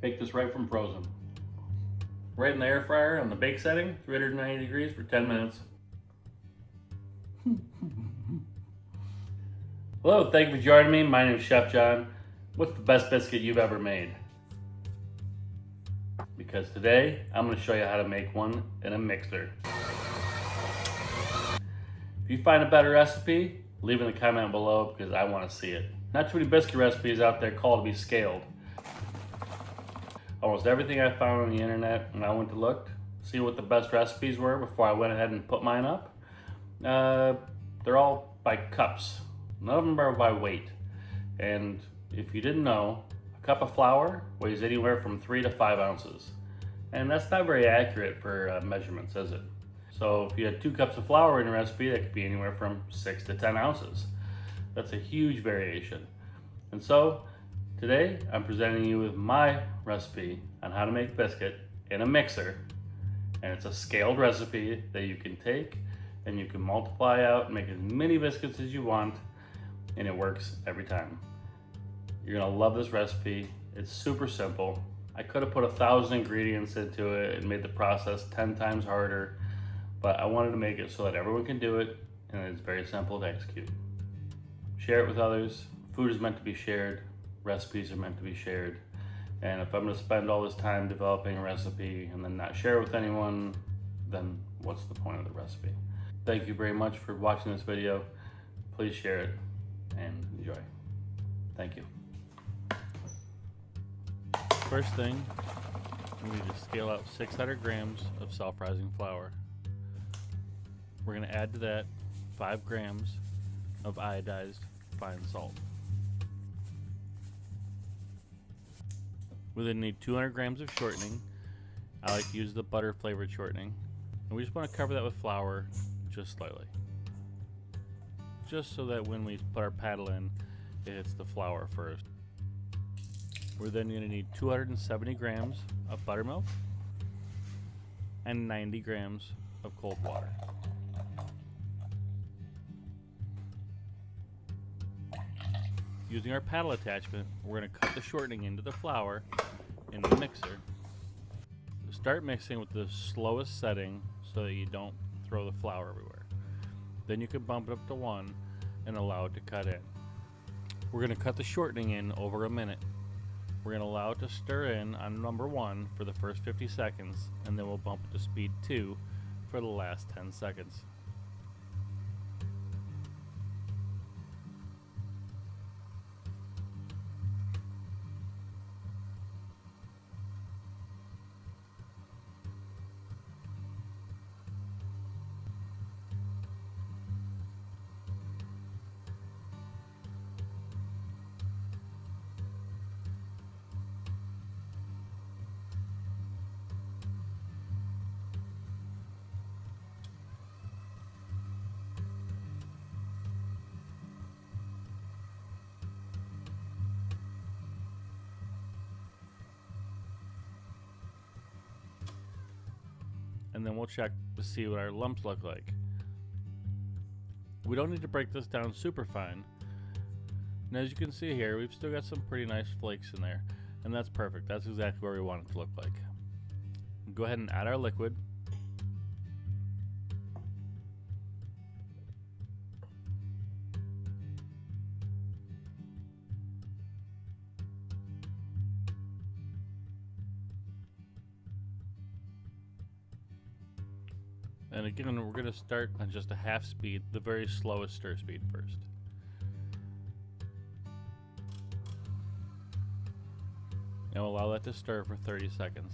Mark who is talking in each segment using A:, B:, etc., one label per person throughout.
A: Bake this right from frozen. Right in the air fryer on the bake setting, 390 degrees for 10 minutes. Hello, thank you for joining me. My name is Chef John. What's the best biscuit you've ever made? Because today, I'm going to show you how to make one in a mixer. If you find a better recipe, leave it in the comment below because I want to see it. Not too many biscuit recipes out there called to be scaled. Almost everything I found on the internet when I went to look, see what the best recipes were before I went ahead and put mine up, they're all by cups. None of them are by weight. And if you didn't know, a cup of flour weighs anywhere from 3 to 5 ounces. And that's not very accurate for measurements, is it? So if you had 2 cups of flour in a recipe, that could be anywhere from 6 to 10 ounces. That's a huge variation. And so today I'm presenting you with my recipe on how to make biscuit in a mixer. And it's a scaled recipe that you can take and you can multiply out and make as many biscuits as you want, and it works every time. You're gonna love this recipe. It's super simple. I could have put 1,000 ingredients into it and made the process 10 times harder, but I wanted to make it so that everyone can do it and it's very simple to execute. Share it with others. Food is meant to be shared. Recipes are meant to be shared. And if I'm gonna spend all this time developing a recipe and then not share it with anyone, then what's the point of the recipe? Thank you very much for watching this video. Please share it and enjoy. Thank you. First thing, we need to scale out 600 grams of self-rising flour. We're going to add to that 5 grams of iodized fine salt. We then need 200 grams of shortening. I like to use the butter flavored shortening. And we just want to cover that with flour just slightly. Just so that when we put our paddle in, it hits the flour first. We're then going to need 270 grams of buttermilk and 90 grams of cold water. Using our paddle attachment, we're going to cut the shortening into the flour in the mixer. Start mixing with the slowest setting so that you don't throw the flour everywhere. Then you can bump it up to 1 and allow it to cut in. We're going to cut the shortening in over a minute. We're going to allow it to stir in on number 1 for the first 50 seconds, and then we'll bump it to speed 2 for the last 10 seconds. And then we'll check to see what our lumps look like. We don't need to break this down super fine. And as you can see here, we've still got some pretty nice flakes in there, and that's perfect. That's exactly where we want it to look like. Go ahead and add our liquid. And again, we're going to start on just a half speed, the very slowest stir speed first. And we'll allow that to stir for 30 seconds.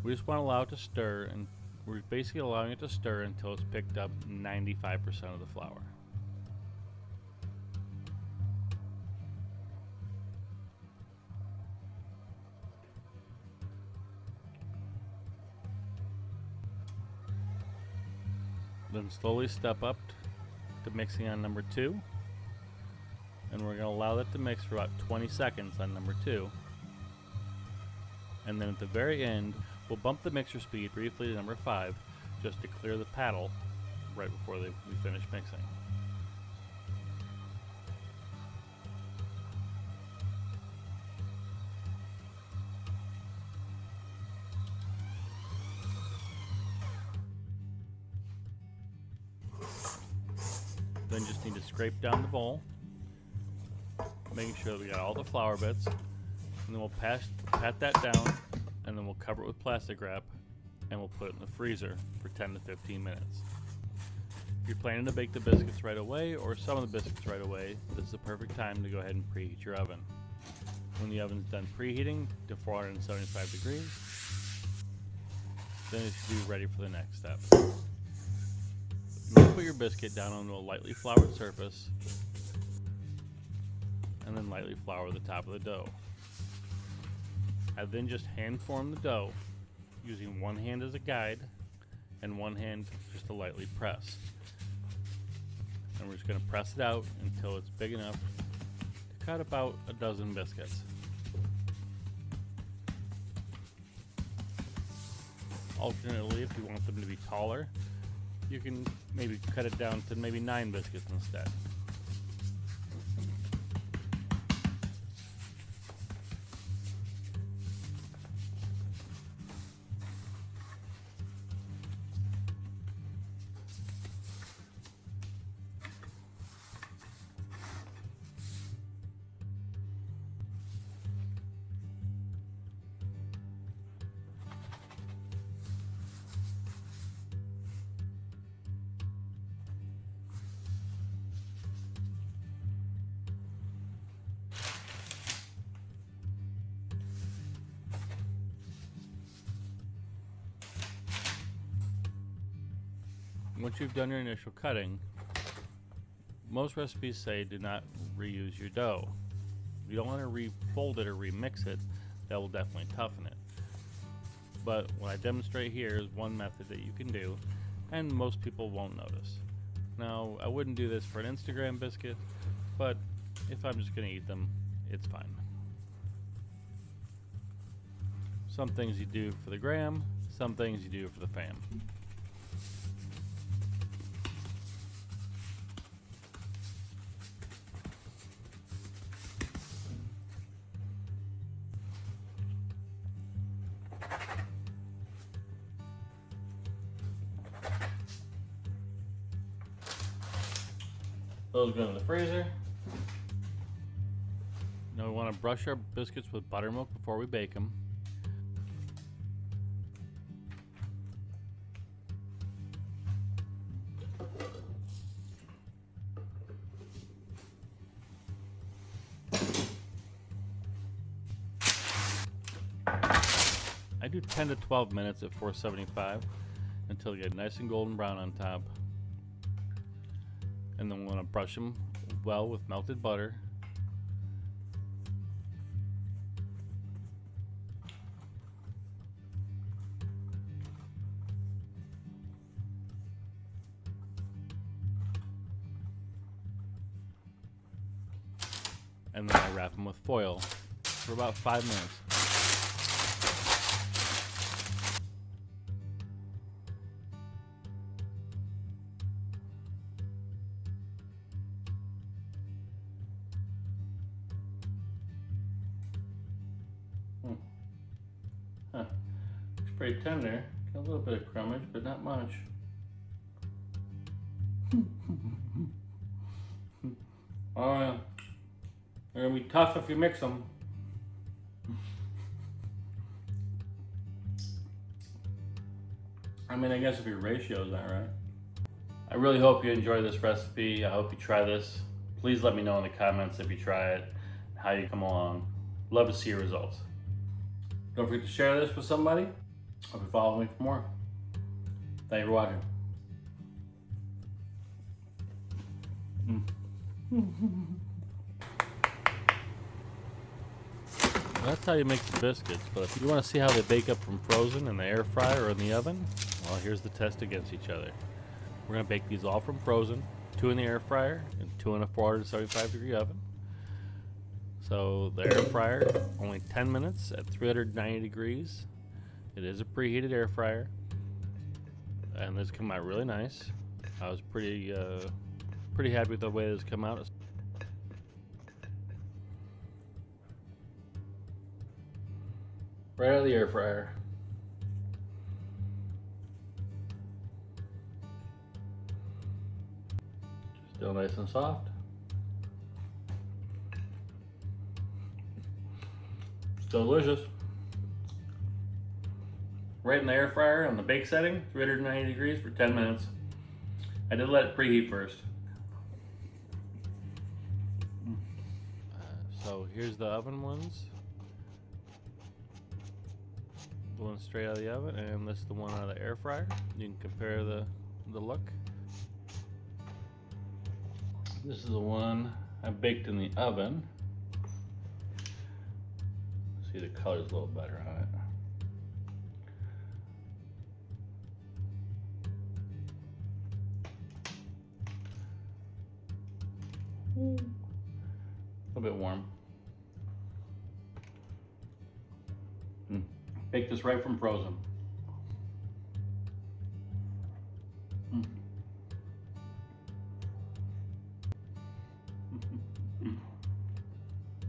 A: We just want to allow it to stir, and we're basically allowing it to stir until it's picked up 95% of the flour. Then slowly step up to mixing on number 2. And we're going to allow that to mix for about 20 seconds on number 2. And then at the very end, we'll bump the mixer speed briefly to number 5 just to clear the paddle right before we finish mixing. then just need to scrape down the bowl, making sure that we got all the flour bits, and then we'll pat that down, and then we'll cover it with plastic wrap, and we'll put it in the freezer for 10 to 15 minutes. If you're planning to bake the biscuits right away, or some of the biscuits right away, this is the perfect time to go ahead and preheat your oven. When the oven's done preheating to 475 degrees, then it should be ready for the next step. Now put your biscuit down onto a lightly floured surface, and then lightly flour the top of the dough. I then just hand form the dough using one hand as a guide and one hand just to lightly press. And we're just going to press it out until it's big enough to cut about a dozen biscuits. Alternately, if you want them to be taller, you can maybe cut it down to maybe 9 biscuits instead. Once you've done your initial cutting, most recipes say do not reuse your dough. You don't want to refold it or remix it. That will definitely toughen it. But what I demonstrate here is one method that you can do, and most people won't notice. Now, I wouldn't do this for an Instagram biscuit, but if I'm just going to eat them, it's fine. Some things you do for the gram, some things you do for the fam. Those go in the freezer. Now we want to brush our biscuits with buttermilk before we bake them. I do 10 to 12 minutes at 475 until they get nice and golden brown on top. And then we want to brush them well with melted butter. And then I wrap them with foil for about 5 minutes. It's pretty tender. Got a little bit of crumbage, but not much. Oh yeah. They're gonna be tough if you mix them. I mean, I guess if your ratio's not right. I really hope you enjoy this recipe. I hope you try this. Please let me know in the comments if you try it, how you come along. Love to see your results. Don't forget to share this with somebody. Hope you follow me for more. Thank you for watching. That's how you make the biscuits, but if you want to see how they bake up from frozen in the air fryer or in the oven, well, here's the test against each other. We're going to bake these all from frozen, 2 in the air fryer and 2 in a 475 degree oven. So the air fryer, only 10 minutes at 390 degrees. It is a preheated air fryer, and this came out really nice. I was pretty happy with the way this came out. Right out of the air fryer. Just Still nice and soft. Still delicious. Right in the air fryer on the bake setting, 390 degrees for 10 minutes. I did let it preheat first. So here's the oven ones. The one straight out of the oven, and this is the one out of the air fryer. You can compare the look. This is the one I baked in the oven. See, the color's a little better on it. A little bit warm. Bake this right from frozen.